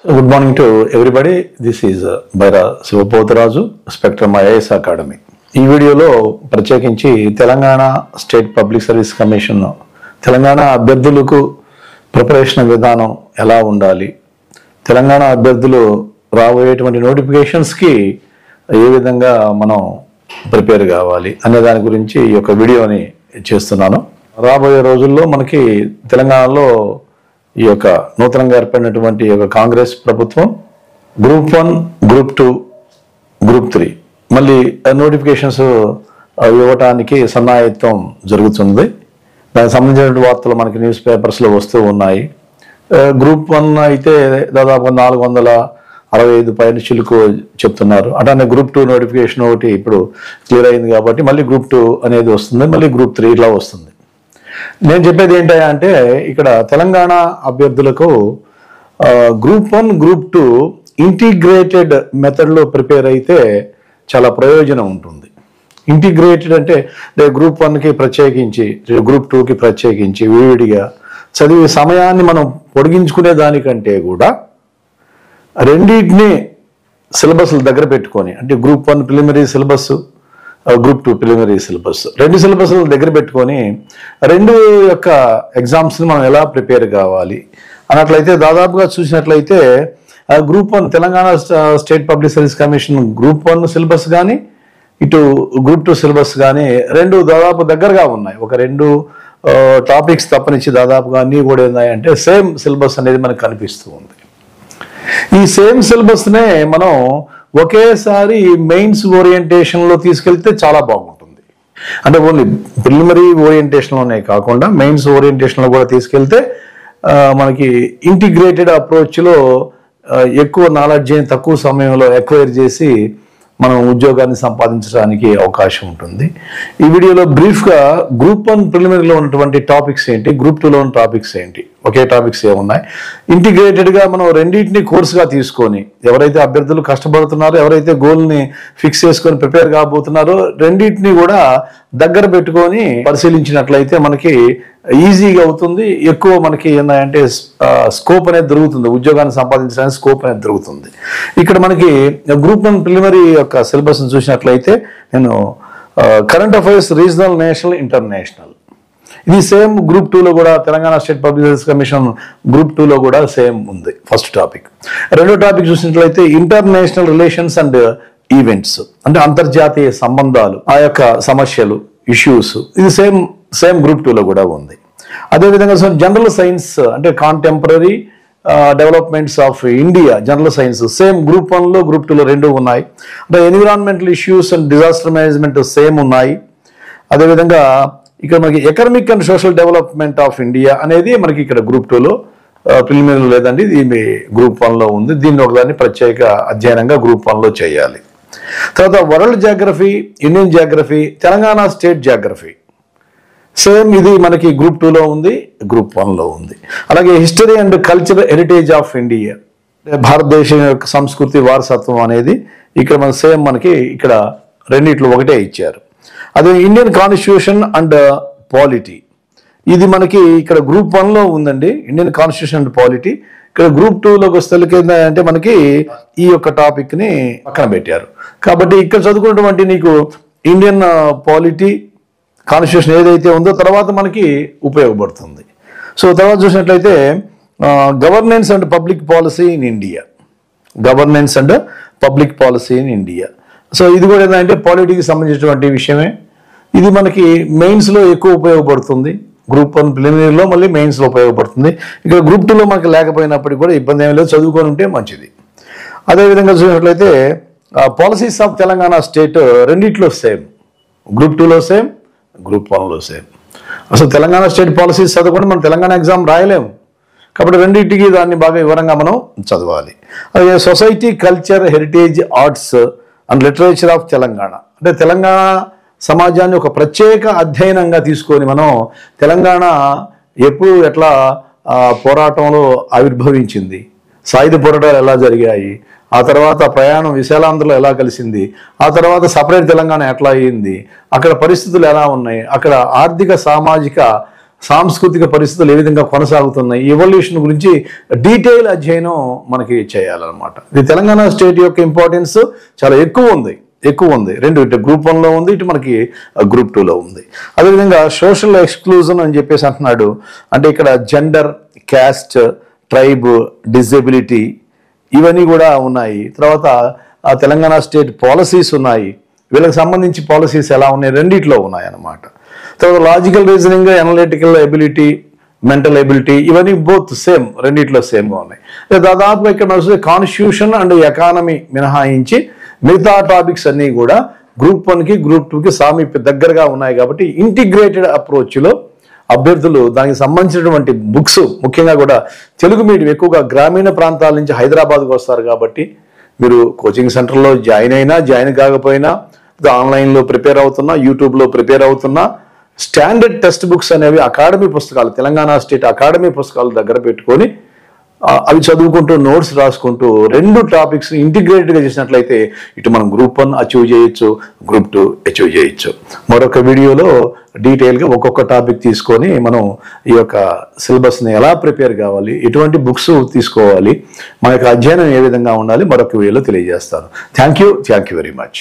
Good morning to everybody. This is Baira Sivapotaraju, Spectrum IAS Academy. ఈ వీడియోలో ప్రత్యేకించి Telangana state public service commission Telangana అభ్యర్థులకు preparation విధానం ఎలా ఉండాలి, తెలంగాణ అభ్యర్థులు రాబోయేటువంటి నోటిఫికేషన్స్కి ఏ విధంగా మనం ప్రిపేర్ కావాలి అనే దాని గురించి ఈ యొక్క వీడియోని చేస్తున్నాను. రాబోయే రోజుల్లో మనకి తెలంగాణలో ఈ యొక్క నూతనంగా ఏర్పడినటువంటి యొక్క కాంగ్రెస్ ప్రభుత్వం గ్రూప్ 1, గ్రూప్ 2, గ్రూప్ 3 మళ్ళీ నోటిఫికేషన్స్ ఇవ్వటానికి సన్నాహిత్వం జరుగుతుంది. దానికి సంబంధించిన వార్తలు మనకి న్యూస్ పేపర్స్లో వస్తూ ఉన్నాయి. గ్రూప్ 1 అయితే దాదాపు 465 పైన చిలుకు చెప్తున్నారు. అట్లానే గ్రూప్ 2 నోటిఫికేషన్ ఒకటి ఇప్పుడు క్లియర్ అయింది కాబట్టి మళ్ళీ గ్రూప్ 2 అనేది వస్తుంది, మళ్ళీ గ్రూప్ 3 ఇలా వస్తుంది. నేను చెప్పేది ఏంటంటే ఇక్కడ తెలంగాణ అభ్యర్థులకు గ్రూప్ 1, గ్రూప్ 2 ఇంటిగ్రేటెడ్ మెథడ్లో ప్రిపేర్ అయితే చాలా ప్రయోజనం ఉంటుంది. ఇంటిగ్రేటెడ్ అంటే గ్రూప్ 1కి ప్రత్యేకించి, గ్రూప్ 2కి ప్రత్యేకించి విడివిడిగా చదివే సమయాన్ని మనం పొడిగించుకునే దానికంటే కూడా రెండింటిని సిలబస్ల దగ్గర పెట్టుకొని, అంటే group 1 preliminary syllabus, group 2 preliminary syllabus, రెండు సిలబస్ల దగ్గర పెట్టుకొని రెండు యొక్క ఎగ్జామ్స్ని మనం ఎలా ప్రిపేర్ కావాలి అన్నట్లయితే దాదాపుగా చూసినట్లయితే group 1 Telangana state public service commission group 1 syllabus కానీ ఇటు గ్రూప్ 2 సిలబస్ కానీ రెండు దాదాపు దగ్గరగా ఉన్నాయి. ఒక రెండు టాపిక్స్ తప్పనిచ్చి దాదాపుగా అన్నీ కూడా ఏంటంటే సేమ్ సిలబస్ అనేది మనకు కనిపిస్తూ ఉంది. ఈ సేమ్ సిలబస్నే మనం ఒకేసారి మెయిన్స్ ఓరియంటేషన్లో తీసుకెళ్తే చాలా బాగుంటుంది. అంటే ఓన్లీ ప్రిలిమినరీ ఓరియంటేషన్లోనే కాకుండా మెయిన్స్ ఓరియంటేషన్లో కూడా తీసుకెళ్తే మనకి ఇంటిగ్రేటెడ్ అప్రోచ్లో ఎక్కువ నాలెడ్జ్ని తక్కువ సమయంలో ఎక్వైర్ చేసి మనం ఉద్యోగాన్ని సంపాదించడానికి అవకాశం ఉంటుంది. ఈ వీడియోలో బ్రీఫ్గా గ్రూప్ 1 ప్రిలిమినరీలో ఉన్నటువంటి టాపిక్స్ ఏంటి, గ్రూప్ 2లో ఉన్న టాపిక్స్ ఏంటి, ఒకే టాపిక్స్ ఏమున్నాయి, ఇంటిగ్రేటెడ్గా మనం రెండింటిని కోర్సుగా తీసుకొని ఎవరైతే అభ్యర్థులు కష్టపడుతున్నారో, ఎవరైతే గోల్ని ఫిక్స్ చేసుకొని ప్రిపేర్ కాబోతున్నారో రెండింటిని కూడా దగ్గర పెట్టుకొని పరిశీలించినట్లయితే మనకి ఈజీగా అవుతుంది. ఎక్కువ మనకి ఏంటంటే స్కోప్ అనేది దొరుకుతుంది, ఉద్యోగాన్ని సంపాదించడానికి స్కోప్ అనేది దొరుకుతుంది. ఇక్కడ మనకి గ్రూప్ 1 ప్రిలిమినరీ యొక్క సిలబస్ని చూసినట్లయితే నేను current affairs regional, national, international ఇది సేమ్ గ్రూప్ 2లో కూడా Telangana state public service commission group 2లో కూడా సేమ్ ఉంది. First topic. రెండో టాపిక్ చూసినట్లయితే ఇంటర్నేషనల్ రిలేషన్స్ అండ్ ఈవెంట్స్, అంటే అంతర్జాతీయ సంబంధాలు, ఆ యొక్క సమస్యలు, ఇష్యూస్, ఇది సేమ్ గ్రూప్ 2లో కూడా ఉంది. అదేవిధంగా జనరల్ సైన్స్ అంటే contemporary developments of India, general science same group 1లో గ్రూప్ 2లో రెండు ఉన్నాయి. అంటే environmental issues and disaster management same ఉన్నాయి. అదేవిధంగా ఇక్కడ మనకి economic and social development of India అనేది మనకి ఇక్కడ గ్రూప్ 2లో ప్రిలిమినరీ లేదండి, ఇది గ్రూప్ 1లో ఉంది. దీన్ని ఒకదాన్ని ప్రత్యేక అధ్యయనంగా గ్రూప్ 1లో చేయాలి. తర్వాత world geography, Indian geography, Telangana state geography same ఇది మనకి గ్రూప్ 2లో ఉంది, గ్రూప్ 1లో ఉంది. అలాగే history and cultural heritage of India, భారతదేశం యొక్క సంస్కృతి వారసత్వం అనేది ఇక్కడ మన సేమ్ మనకి ఇక్కడ రెండిట్లో ఒకటే ఇచ్చారు. అదే ఇండియన్ కాన్స్టిట్యూషన్ అండ్ పాలిటీ, ఇది మనకి ఇక్కడ గ్రూప్ 1లో ఉందండి, ఇండియన్ కాన్స్టిట్యూషన్ అండ్ పాలిటీ. ఇక్కడ గ్రూప్ 2లోకి వస్తే అంటే మనకి ఈ యొక్క టాపిక్ని పక్కన పెట్టారు. కాబట్టి ఇక్కడ చదువుకున్నటువంటి నీకు ఇండియన్ పాలిటీ, కాన్స్టిట్యూషన్ ఏదైతే ఉందో తర్వాత మనకి ఉపయోగపడుతుంది. సో తర్వాత చూసినట్లయితే governance and public policy in India, governance and public policy in India. So ఇది కూడా ఏంటంటే పాలిటీకి సంబంధించినటువంటి విషయమే. ఇది మనకి మెయిన్స్లో ఎక్కువ ఉపయోగపడుతుంది, గ్రూప్ 1 ప్రిలిమినరీలో మళ్ళీ మెయిన్స్లో ఉపయోగపడుతుంది. ఇక్కడ గ్రూప్ 2లో మనకి లేకపోయినప్పటికీ కూడా ఇబ్బంది ఏమీ లేదు, చదువుకొని ఉంటే మంచిది. అదేవిధంగా చూసినట్లయితే పాలసీస్ ఆఫ్ తెలంగాణ స్టేట్ రెండిట్లో సేమ్, గ్రూప్ 2లో సేమ్, గ్రూప్ 1లో సేమ్. అసలు తెలంగాణ స్టేట్ పాలసీస్ చదవకుండా మనం తెలంగాణ ఎగ్జామ్ రాయలేము. కాబట్టి రెండింటికి దాన్ని బాగా వివరంగా మనం చదవాలి. అలాగే society, culture, heritage, arts and literature of Telangana, అంటే తెలంగాణ సమాజాన్ని ఒక ప్రత్యేక అధ్యయనంగా తీసుకొని మనం తెలంగాణ ఎప్పుడు ఎట్లా పోరాటంలో ఆవిర్భవించింది, సాయుధ పోరాటాలు ఎలా జరిగాయి, ఆ తర్వాత ప్రయాణం విశాలాంధ్రలో ఎలా కలిసింది, ఆ తర్వాత సపరేట్ తెలంగాణ ఎట్లా అయ్యింది, అక్కడ పరిస్థితులు ఎలా ఉన్నాయి, అక్కడ ఆర్థిక సామాజిక సాంస్కృతిక పరిస్థితులు ఏ విధంగా కొనసాగుతున్నాయి, ఎవల్యూషన్ గురించి డీటెయిల్ అధ్యయనం మనకి చేయాలన్నమాట. ఇది తెలంగాణ స్టేట్ యొక్క ఇంపార్టెన్స్ చాలా ఎక్కువ ఉంది. రెండు, ఇటు గ్రూప్ 1లో ఉంది, ఇటు మనకి గ్రూప్ 2లో ఉంది. అదేవిధంగా సోషల్ ఎక్స్క్లూజన్ అని చెప్పేసి అంటున్నాడు. అంటే ఇక్కడ జెండర్, క్యాస్ట్, ట్రైబ్, డిజబిలిటీ ఇవన్నీ కూడా ఉన్నాయి. తర్వాత తెలంగాణ స్టేట్ పాలసీస్ ఉన్నాయి. వీళ్ళకి సంబంధించి పాలసీస్ ఎలా ఉన్నాయి, రెండిట్లో ఉన్నాయి అన్నమాట. తర్వాత logical reasoning, analytical ability, mental ability ఇవన్నీ బోత్ సేమ్, రెండిట్లో సేమ్గా ఉన్నాయి. దాదాపు ఇక్కడ చూస్తే కాన్స్టిట్యూషన్ అండ్ ఎకానమీ మినహాయించి మిగతా టాపిక్స్ అన్నీ కూడా గ్రూప్ 1కి గ్రూప్ 2కి సామీప్య దగ్గరగా ఉన్నాయి. కాబట్టి ఇంటిగ్రేటెడ్ అప్రోచ్లో అభ్యర్థులు దానికి సంబంధించినటువంటి బుక్స్, ముఖ్యంగా కూడా తెలుగు మీడియం ఎక్కువగా గ్రామీణ ప్రాంతాల నుంచి హైదరాబాద్కు వస్తారు. కాబట్టి మీరు కోచింగ్ సెంటర్లో జాయిన్ కాకపోయినా, ఆన్లైన్లో ప్రిపేర్ అవుతున్నా, యూట్యూబ్లో ప్రిపేర్ అవుతున్నా, స్టాండర్డ్ టెక్స్ట్ బుక్స్ అనేవి అకాడమీ పుస్తకాలు, తెలంగాణ స్టేట్ అకాడమీ పుస్తకాలు దగ్గర పెట్టుకొని అవి చదువుకుంటూ నోట్స్ రాసుకుంటూ 2 టాపిక్స్ ఇంటిగ్రేటెడ్గా చేసినట్లయితే ఇటు మనం గ్రూప్ 1 అచీవ్ చేయొచ్చు, గ్రూప్ 2 అచీవ్ చేయొచ్చు. మరొక వీడియోలో డీటెయిల్గా ఒక్కొక్క టాపిక్ తీసుకొని మనం ఈ యొక్క సిలబస్ని ఎలా ప్రిపేర్ కావాలి, ఎటువంటి బుక్స్ తీసుకోవాలి, మన యొక్క అధ్యయనం ఏ విధంగా ఉండాలి మరొక వీడియోలో తెలియజేస్తాను. Thank you very much.